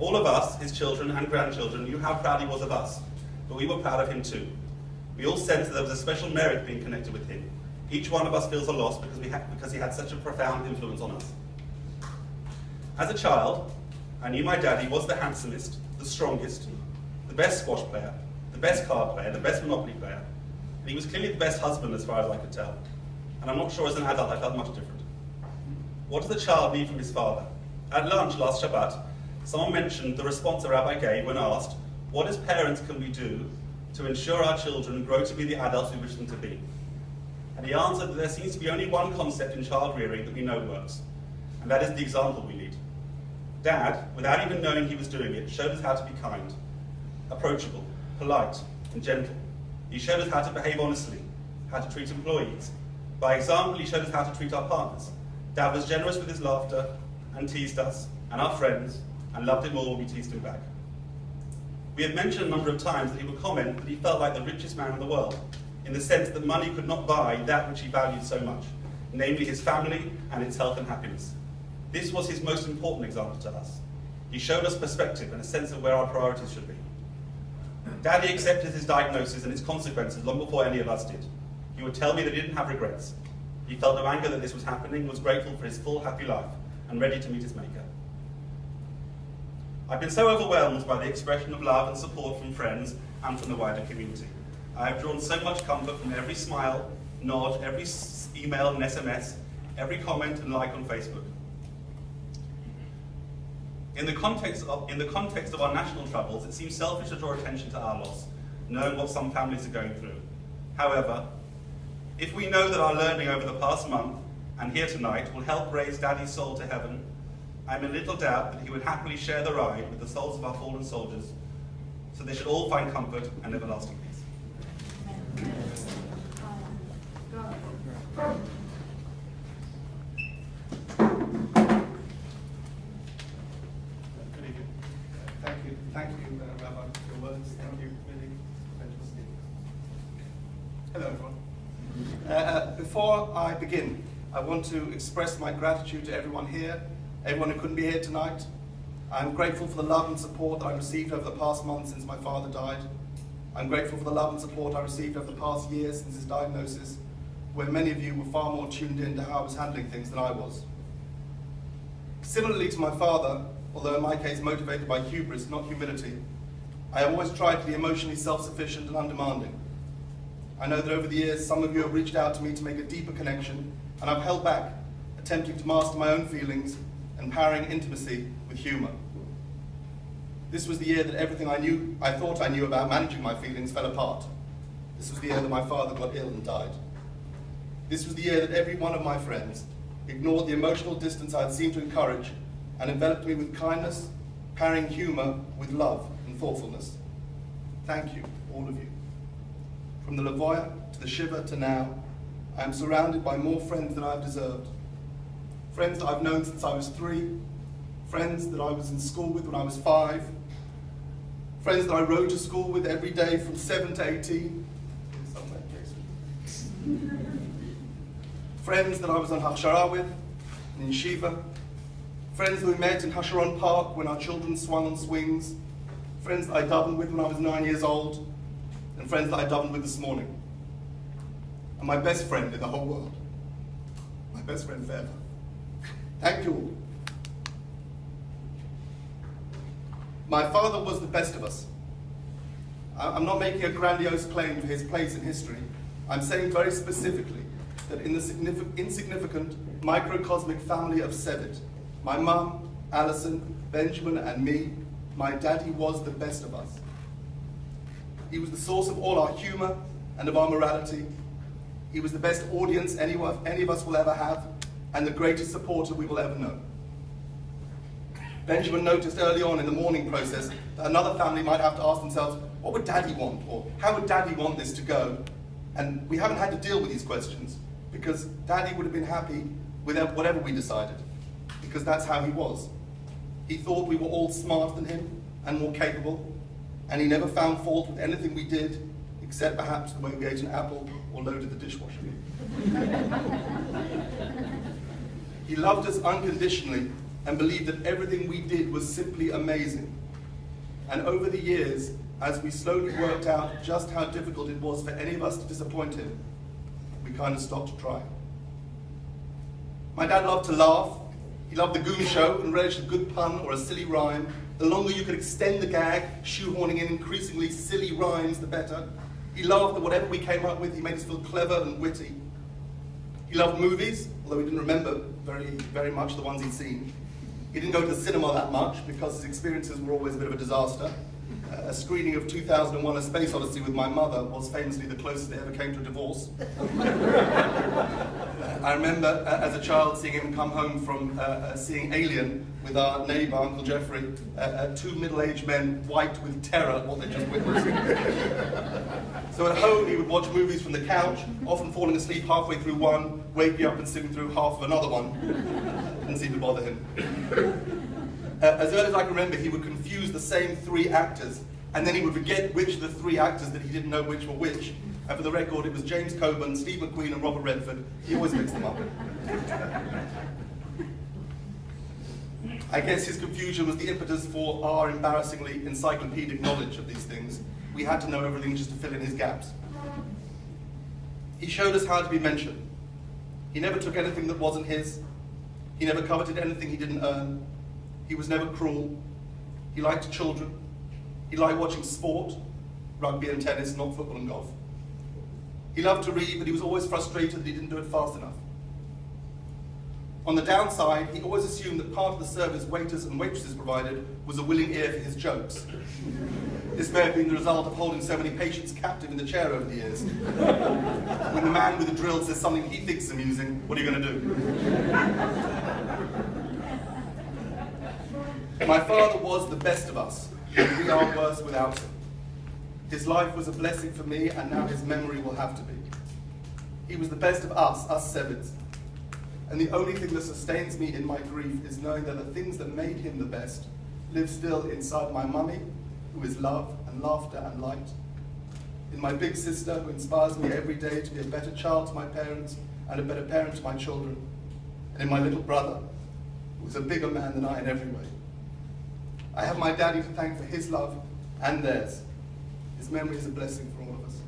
All of us, his children and grandchildren, knew how proud he was of us, but we were proud of him too. We all sensed that there was a special merit being connected with him. Each one of us feels a loss because he had such a profound influence on us. As a child, I knew my daddy was the handsomest, the strongest, the best squash player, the best card player, the best Monopoly player, and he was clearly the best husband as far as I could tell. And I'm not sure as an adult I felt much different. What does a child need from his father? At lunch last Shabbat, someone mentioned the response a rabbi gave when asked, what as parents can we do to ensure our children grow to be the adults we wish them to be? And he answered that there seems to be only one concept in child rearing that we know works, and that is the example we lead. Dad, without even knowing he was doing it, showed us how to be kind, approachable, polite, and gentle. He showed us how to behave honestly, how to treat employees. By example, he showed us how to treat our partners. Dad was generous with his laughter, and teased us, and our friends, and loved it more when we teased him back. We have mentioned a number of times that he would comment that he felt like the richest man in the world, in the sense that money could not buy that which he valued so much, namely his family and its health and happiness. This was his most important example to us. He showed us perspective and a sense of where our priorities should be. Daddy accepted his diagnosis and its consequences long before any of us did. He would tell me that he didn't have regrets. He felt no anger that this was happening, was grateful for his full, happy life, and ready to meet his maker. I've been so overwhelmed by the expression of love and support from friends and from the wider community. I have drawn so much comfort from every smile, nod, every email and SMS, every comment and like on Facebook. In the context of our national troubles, it seems selfish to draw attention to our loss, knowing what some families are going through. However, if we know that our learning over the past month and here tonight will help raise Daddy's soul to heaven, I'm in little doubt that he would happily share the ride with the souls of our fallen soldiers, so they should all find comfort and everlasting peace. Good evening. Thank you, Rabbi, for your words. Thank you, Billy, Benj. Hello, everyone. Before I begin, I want to express my gratitude to everyone here, everyone who couldn't be here tonight. I'm grateful for the love and support that I received over the past month since my father died. I'm grateful for the love and support I received over the past year since his diagnosis, where many of you were far more tuned in to how I was handling things than I was. Similarly to my father, although in my case motivated by hubris, not humility, I have always tried to be emotionally self-sufficient and undemanding. I know that over the years, some of you have reached out to me to make a deeper connection, and I've held back, attempting to master my own feelings and powering intimacy with humor. This was the year that everything I thought I knew about managing my feelings fell apart. This was the year that my father got ill and died. This was the year that every one of my friends ignored the emotional distance I had seemed to encourage and enveloped me with kindness, pairing humor with love and thoughtfulness. Thank you, all of you. From the Lavoya to the Shiva to now, I am surrounded by more friends than I have deserved. Friends that I've known since I was 3, friends that I was in school with when I was 5, friends that I rode to school with every day from 7 to 18. Friends that I was on Hachshara with, in Yeshiva. Friends that we met in Hasharon Park when our children swung on swings. Friends that I davened with when I was 9 years old. And friends that I davened with this morning. And my best friend in the whole world. My best friend forever. Thank you all. My father was the best of us. I'm not making a grandiose claim to his place in history. I'm saying very specifically that in the insignificant microcosmic family of Sevet, my mum, Alison, Benjamin, and me, my daddy was the best of us. He was the source of all our humor and of our morality. He was the best audience any of us will ever have, and the greatest supporter we will ever know. Benjamin noticed early on in the mourning process that another family might have to ask themselves, what would Daddy want? Or how would Daddy want this to go? And we haven't had to deal with these questions because Daddy would have been happy with whatever we decided, because that's how he was. He thought we were all smarter than him and more capable, and he never found fault with anything we did, except perhaps the way we ate an apple or loaded the dishwasher. He loved us unconditionally and believed that everything we did was simply amazing. And over the years, as we slowly worked out just how difficult it was for any of us to disappoint him, we kind of stopped trying. My dad loved to laugh. He loved the Goon Show and relished a good pun or a silly rhyme. The longer you could extend the gag, shoehorning in increasingly silly rhymes, the better. He laughed at whatever we came up with. He made us feel clever and witty. He loved movies, although he didn't remember very much the ones he'd seen. He didn't go to the cinema that much because his experiences were always a bit of a disaster. A screening of 2001: A Space Odyssey with my mother was famously the closest they ever came to a divorce. I remember as a child seeing him come home from seeing Alien with our neighbour, Uncle Jeffrey, two middle-aged men white with terror at what they just witnessed. So at home he would watch movies from the couch, often falling asleep halfway through one, waking up and sitting through half of another one. Didn't seem to bother him. As early as I can remember, he would confuse the same three actors, and then he would forget which of the three actors that he didn't know which were which. And for the record, it was James Coburn, Steve McQueen, and Robert Redford. He always mixed them up. I guess his confusion was the impetus for our embarrassingly encyclopedic knowledge of these things. We had to know everything just to fill in his gaps. He showed us how to be mentioned. He never took anything that wasn't his. He never coveted anything he didn't earn. He was never cruel. He liked children. He liked watching sport, rugby and tennis, not football and golf. He loved to read, but he was always frustrated that he didn't do it fast enough. On the downside, he always assumed that part of the service waiters and waitresses provided was a willing ear for his jokes. This may have been the result of holding so many patients captive in the chair over the years. When the man with the drill says something he thinks is amusing, what are you going to do? My father was the best of us, and we are worse without him. His life was a blessing for me, and now his memory will have to be. He was the best of us sevens. And the only thing that sustains me in my grief is knowing that the things that made him the best live still inside my mummy, who is love and laughter and light, in my big sister, who inspires me every day to be a better child to my parents and a better parent to my children, and in my little brother, who is a bigger man than I in every way. I have my daddy to thank for his love and theirs. His memory is a blessing for all of us.